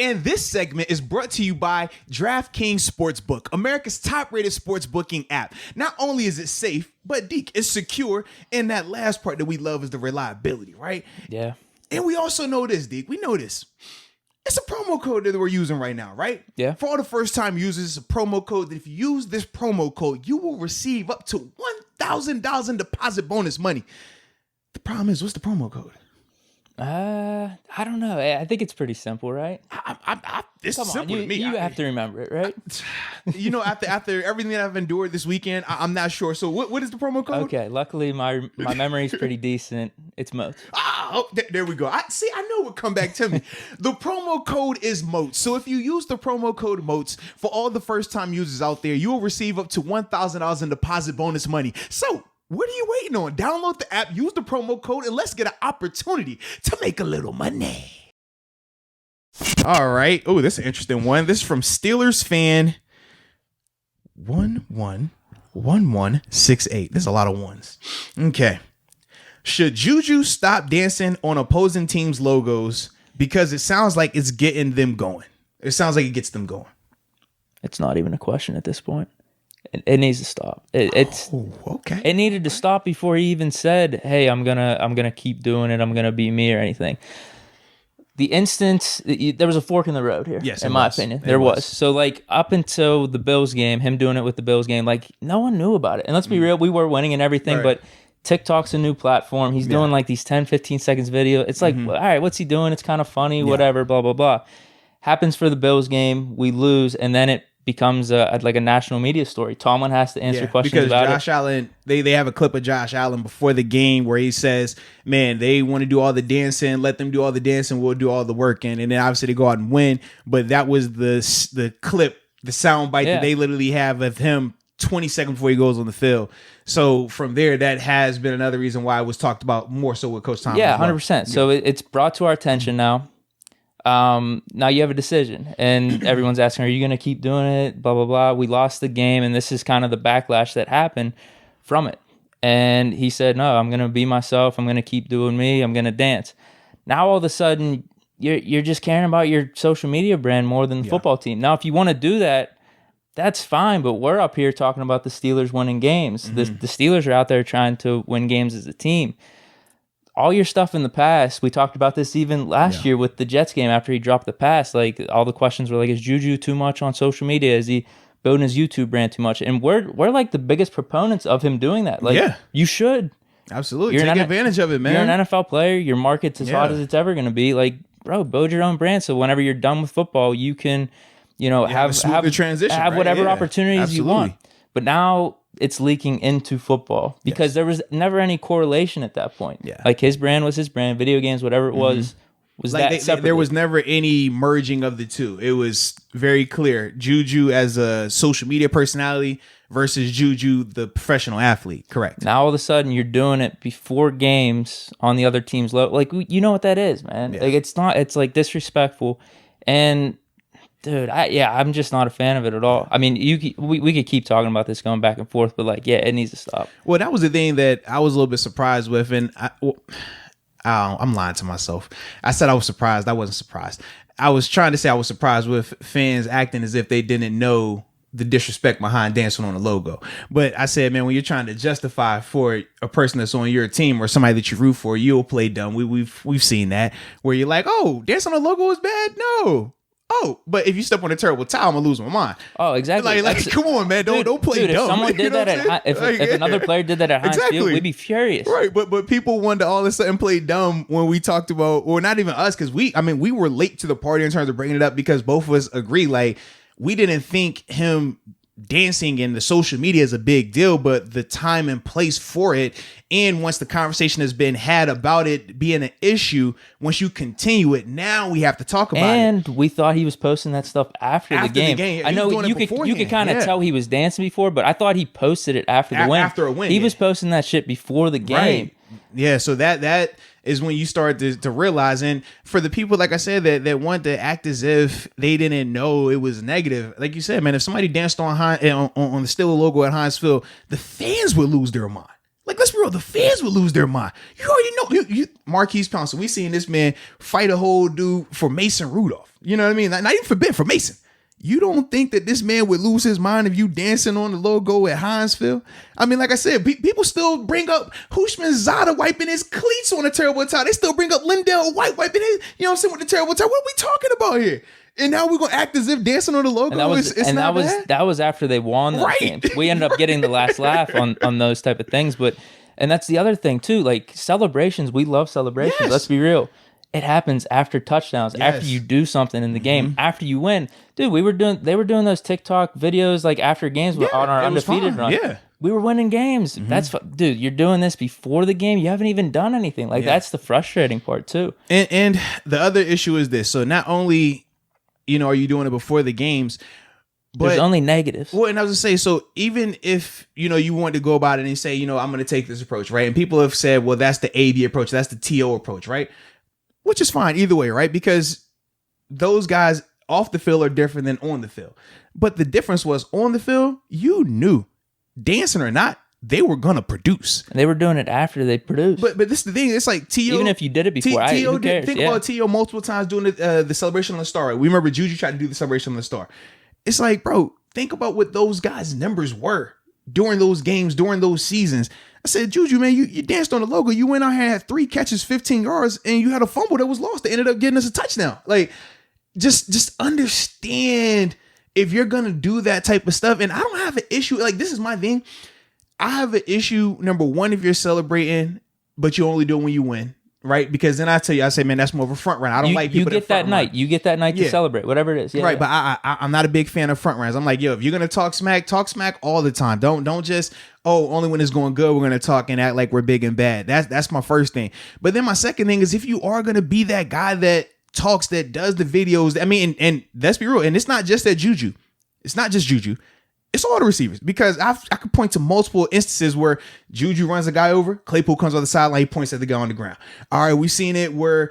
And this segment is brought to you by Draftkings Sportsbook, America's top-rated sports booking app. Not only is it safe, but Deke, it's secure. And that last part that we love is the reliability, right? Yeah. And we also know this, Deke. We know this. It's a promo code that we're using right now, right? Yeah. For all the first-time users, it's a promo code that if you use this promo code, you will receive up to $1,000 in deposit bonus money. The problem is, what's the promo code? I don't know. I think it's pretty simple, right? It's Come on, simple to me. you have to remember it, right? After everything that I've endured this weekend, I'm not sure. So what is the promo code? Okay, luckily my memory is pretty decent. It's Moats. There we go. I know what come back to me. The promo code is Moats. So if you use the promo code Moats, for all the first-time users out there, you will receive up to $1,000 in deposit bonus money. So what are you waiting on? Download the app, use the promo code, and let's get an opportunity to make a little money. All right. Oh, this is an interesting one. This is from Steelers fan 111168. There's a lot of ones. Okay. Should JuJu stop dancing on opposing teams' logos because it sounds like it's getting them going? It sounds like it gets them going. It's not even a question at this point. It needs to stop. It's okay. It needed to stop before he even said, "Hey, I'm gonna keep doing it. I'm gonna be me" or anything. The instance, there was a fork in the road here. Yes, in my opinion, there was. So like up until the Bills game, him doing it with the Bills game, like no one knew about it. And let's be real, we were winning and everything, right. But TikTok's a new platform. He's doing like these 10, 15 seconds video. It's like, all right, what's he doing? It's kind of funny, whatever, blah blah blah. Happens for the Bills game, we lose, and then it becomes like a national media story. Tomlin has to answer questions about Josh Allen, they have a clip of Josh Allen before the game where he says, man, they want to do all the dancing, let them do all the dancing, we'll do all the working. And then obviously they go out and win. But that was the clip, the sound bite that they literally have of him 20 seconds before he goes on the field. So from there, that has been another reason why it was talked about more so with Coach Tomlin. Yeah, 100%. So it's brought to our attention now. Now you have a decision, and everyone's asking, are you going to keep doing it? Blah, blah, blah. We lost the game, and this is kind of the backlash that happened from it. And he said, no, I'm going to be myself. I'm going to keep doing me. I'm going to dance. Now, all of a sudden, you're just caring about your social media brand more than the football team. Now, if you want to do that, that's fine, but we're up here talking about the Steelers winning games. The Steelers are out there trying to win games as a team. All your stuff in the past, we talked about this even last year with the Jets game after he dropped the pass. Like all the questions were like, is JuJu too much on social media? Is he building his YouTube brand too much? And we're like the biggest proponents of him doing that. Like you should. Absolutely. Take advantage of it, man. You're an NFL player. Your market's as hot as it's ever going to be. Like, bro, build your own brand. So whenever you're done with football, you can, have the transition, have whatever opportunities Absolutely. you want. But now it's leaking into football because there was never any correlation at that point. Yeah. Like his brand was his brand, video games, whatever it was like that there was never any merging of the two. It was very clear. JuJu as a social media personality versus JuJu, the professional athlete. Correct. Now all of a sudden you're doing it before games on the other team's logo. Like, you know what that is, man. Yeah. Like it's like disrespectful. And dude, I'm just not a fan of it at all. I mean, we could keep talking about this going back and forth, but like, it needs to stop. Well, that was the thing that I was a little bit surprised with, and I'm lying to myself. I said I was surprised. I wasn't surprised. I was trying to say I was surprised with fans acting as if they didn't know the disrespect behind dancing on a logo. But I said, man, when you're trying to justify for a person that's on your team or somebody that you root for, you'll play dumb. We've seen that where you're like, oh, dancing on a logo is bad. No. Oh, but if you step on a terrible tile, I'm gonna lose my mind. Oh, exactly. Like come on, man, don't play dumb. If someone did that if another player did that at Heinz Field, we'd be furious. Right, but people wanted to all of a sudden play dumb when we talked about, or not even us, because we were late to the party in terms of bringing it up because both of us agree, like we didn't think him dancing in the social media is a big deal, but the time and place for it, and once the conversation has been had about it being an issue, once you continue it, now we have to talk about it. And we thought he was posting that stuff after the game. I know you could kind of tell he was dancing before, but I thought he posted it after the win. After a win, he was posting that shit before the game. Right. Yeah, so that is when you start to realize, and for the people, like I said, that want to act as if they didn't know it was negative, like you said, man, if somebody danced on the Steelers logo at Heinz Field, the fans would lose their mind. Like, let's be real, the fans would lose their mind. You already know, Marquise Pouncey, we seen this man fight a whole dude for Mason Rudolph. You know what I mean? Not even for Ben, for Mason. You don't think that this man would lose his mind if you dancing on the logo at Hinesville? I mean, like I said, people still bring up Hushman Zada wiping his cleats on a terrible tie. They still bring up Lindell White wiping his, you know what I'm saying, with the terrible tie. What are we talking about here? And now we're going to act as if dancing on the logo that was after they won those games. We ended up getting the last laugh on those type of things. And that's the other thing too, like celebrations. We love celebrations. Yes. Let's be real. It happens after touchdowns, after you do something in the game, after you win. Dude, they were doing those TikTok videos like after games on our undefeated run. Yeah. We were winning games. Dude, you're doing this before the game. You haven't even done anything. Like that's the frustrating part too. And the other issue is this. So not only, are you doing it before the games, but there's only negatives. Well, and I was gonna say, so even if, you want to go about it and say, I'm going to take this approach, right? And people have said, well, that's the AB approach. That's the TO approach, right? Which is fine either way, right? Because those guys off the field are different than on the field. But the difference was on the field, you knew, dancing or not, they were going to produce. And they were doing it after they produced. But this is the thing. It's like T.O. Even if you did it before, T.O. who cares? Think about T.O. multiple times doing the celebration on the star. We remember JuJu tried to do the celebration on the star. It's like, bro, think about what those guys' numbers were during those games, during those seasons. I said, JuJu, man, you danced on the logo. You went out here, had 3 catches, 15 yards, and you had a fumble that was lost that ended up getting us a touchdown. Like, just understand if you're going to do that type of stuff. And I don't have an issue. Like, this is my thing. I have an issue, number one, if you're celebrating, but you only do it when you win. Right? Because then I say, man, that's more of a front run. I don't like people you get that night. Run. You get that night to celebrate, whatever it is. Yeah, right. Yeah. But I'm not a big fan of front runs. I'm like, if you're going to talk smack all the time. Don't just, only when it's going good, we're going to talk and act like we're big and bad. That's my first thing. But then my second thing is, if you are going to be that guy that talks, that does the videos, I mean, and let's be real. And it's not just that JuJu. It's not just JuJu. It's all the receivers, because I could point to multiple instances where JuJu runs a guy over, Claypool comes on the sideline, he points at the guy on the ground. All right, we've seen it where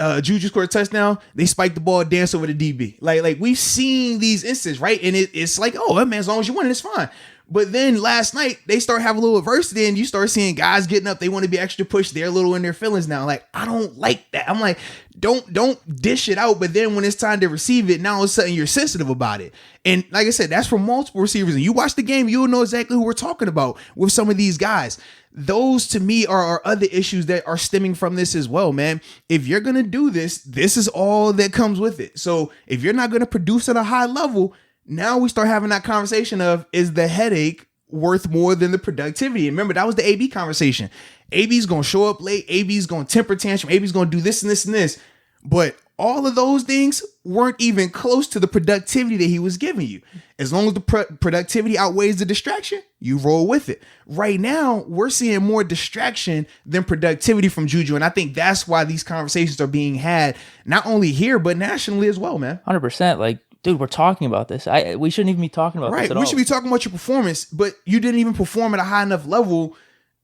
JuJu scored a touchdown, they spike the ball, dance over the DB. Like we've seen these instances, right? And it's like, man, as long as you win, it's fine. But then last night, they start having a little adversity, and you start seeing guys getting up. They want to be extra pushed. They're a little in their feelings now. Like, I don't like that. I'm like, don't dish it out. But then when it's time to receive it, now all of a sudden you're sensitive about it. And like I said, that's for multiple receivers. And you watch the game, you'll know exactly who we're talking about with some of these guys. Those, to me, are other issues that are stemming from this as well, man. If you're going to do this is all that comes with it. So if you're not going to produce at a high level, now we start having that conversation of, is the headache worth more than the productivity? And remember, that was the AB conversation. AB's going to show up late. AB's going to temper tantrum. AB's going to do this and this and this. But all of those things weren't even close to the productivity that he was giving you. As long as the productivity outweighs the distraction, you roll with it. Right now, we're seeing more distraction than productivity from JuJu. And I think that's why these conversations are being had, not only here, but nationally as well, man. 100%. Like, dude, we're talking about this. We shouldn't even be talking about this at all. We should be talking about your performance, but you didn't even perform at a high enough level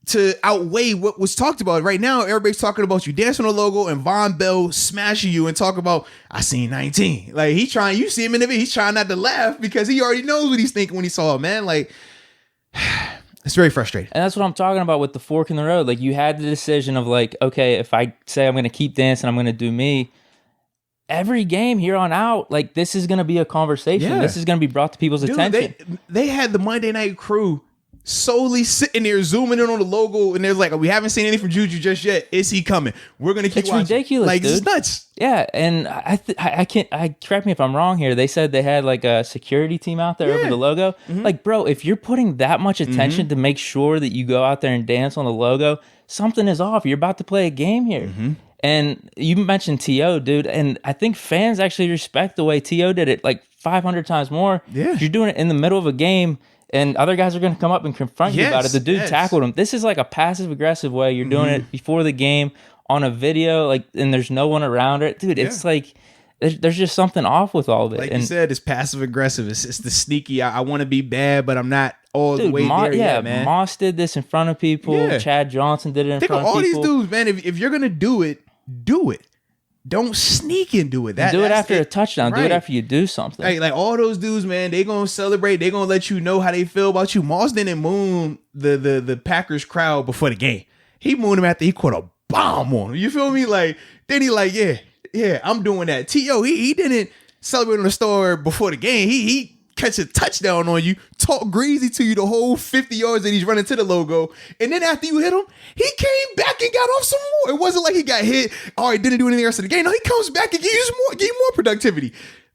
to outweigh what was talked about. Right now, everybody's talking about you dancing on the logo and Von Bell smashing you and talk about, I seen 19. Like, you see him in the video, he's trying not to laugh because he already knows what he's thinking when he saw it, man. Like, it's very frustrating. And that's what I'm talking about with the fork in the road. Like, you had the decision of like, okay, if I say I'm going to keep dancing, I'm going to do me. Every game here on out, like, this is going to be a conversation. Yeah. This is going to be brought to people's attention. They had the Monday Night Crew solely sitting there zooming in on the logo, and they're like, we haven't seen anything from JuJu just yet. Is he coming? We're going to keep watching. It's ridiculous, like, dude. It's nuts. Yeah, and I can't, correct me if I'm wrong here. They said they had like a security team out there over the logo. Mm-hmm. Like, bro, if you're putting that much attention to make sure that you go out there and dance on the logo, something is off. You're about to play a game here. Mm-hmm. And you mentioned T.O., dude, and I think fans actually respect the way T.O. did it like 500 times more. Yeah. You're doing it in the middle of a game, and other guys are going to come up and confront you about it. The dude tackled him. This is like a passive-aggressive way. You're doing it before the game on a video, like, and there's no one around it. Dude, it's like there's just something off with all of it. Like you said, it's passive-aggressive. It's the sneaky, I want to be bad, but I'm not all the way there yet, man. Moss did this in front of people. Yeah. Chad Johnson did it in front of people. Think of all these dudes, man. If you're going to do it, do it. don't sneak and do it. Do it after a touchdown. Right. Do it after you do something. Like all those dudes, man, they gonna celebrate. They gonna let you know how they feel about you. Moss didn't moon the Packers crowd before the game. He mooned him after he caught a bomb on him. You feel me? Like then he like, yeah, I'm doing that. T.O. He didn't celebrate on the store before the game. He catch a touchdown on you, talk greasy to you the whole 50 yards that he's running to the logo. And then after you hit him, he came back and got off some more. It wasn't like he got hit. All right, didn't do anything else in the game. No, he comes back and gives you more productivity.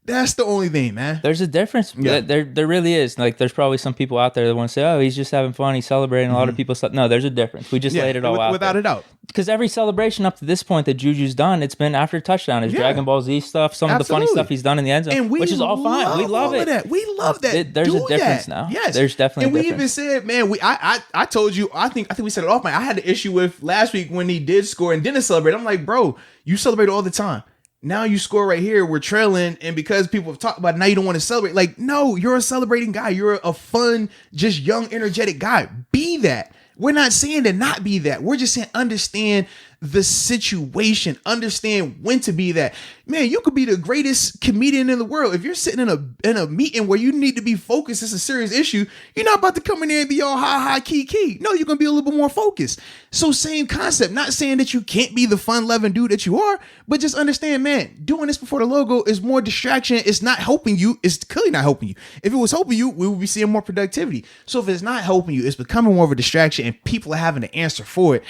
That's the only thing, man. There's a difference. Yeah. There really is. Like, there's probably some people out there that want to say, oh, he's just having fun. He's celebrating. A lot of people. No, there's a difference. We just laid it all out. Without a doubt. Because every celebration up to this point that JuJu's done, it's been after touchdown. His Dragon Ball Z stuff, some of the funny stuff he's done in the end zone, which is all fine. We love it. That. We love that. There's a difference now. Yes. There's definitely a And difference. we even said, man, I told you, I think we said it off, man. I had the issue with last week when he did score and didn't celebrate. I'm like, bro, you celebrate all the time. Now you score right here, we're trailing, and because people have talked about it, now you don't want to celebrate. Like, no, you're a celebrating guy. You're a fun, just young, energetic guy. Be that. We're not saying to not be that. We're just saying understand the situation, understand when to be that. Man, you could be the greatest comedian in the world. If you're sitting in a meeting where you need to be focused, it's a serious issue, you're not about to come in there and be all high, key. No, you're going to be a little bit more focused. So same concept, not saying that you can't be the fun-loving dude that you are, but just understand, man, doing this before the logo is more distraction. It's not helping you. It's clearly not helping you. If it was helping you, we would be seeing more productivity. So if it's not helping you, it's becoming more of a distraction and people are having to answer for it.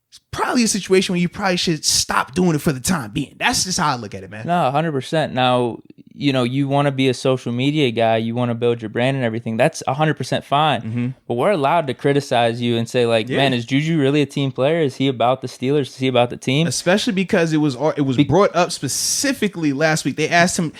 It's probably a situation where you probably should stop doing it for the time being. That's just how I look at it, man. No, 100%. Now, you want to be a social media guy. You want to build your brand and everything. That's 100% fine. Mm-hmm. But we're allowed to criticize you and say, like, man, is JuJu really a team player? Is he about the Steelers? Is he about the team? Especially because it was brought up specifically last week. They asked him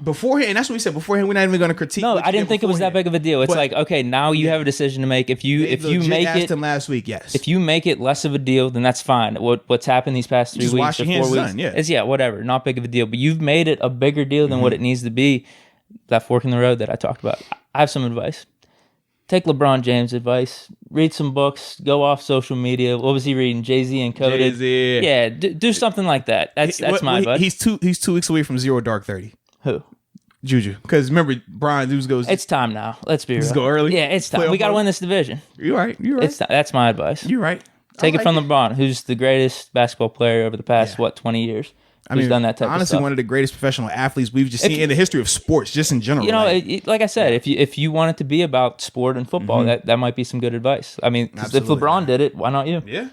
beforehand, and that's what we said beforehand. We're not even going to critique. No, I didn't think it was that big of a deal. It's like, okay, now you have a decision to make. If you make asked him last week, yes. If you make it less of a deal, then that's fine. What's happened these past 3 weeks or 4 weeks is whatever, not big of a deal. But you've made it a bigger deal than what it needs to be. That fork in the road that I talked about. I have some advice. Take LeBron James' advice. Read some books. Go off social media. What was he reading? Jay-Z Encoded. Jay-Z. Yeah, do something like that. That's my advice. He's 2 weeks away from 0 Dark 30. Who? JuJu. Because remember, Brian News goes. It's time now. Let's be real. Let's go early. Yeah, it's time. We got to win this division. You're right. It's time. That's my advice. You're right. Take it from LeBron, who's the greatest basketball player over the past 20 years. Who's done that type honestly, of stuff. one of the greatest professional athletes we've just seen in the history of sports, just in general. Like I said, if you want it to be about sport and football, that might be some good advice. I mean, if LeBron did it, why not you? Yeah.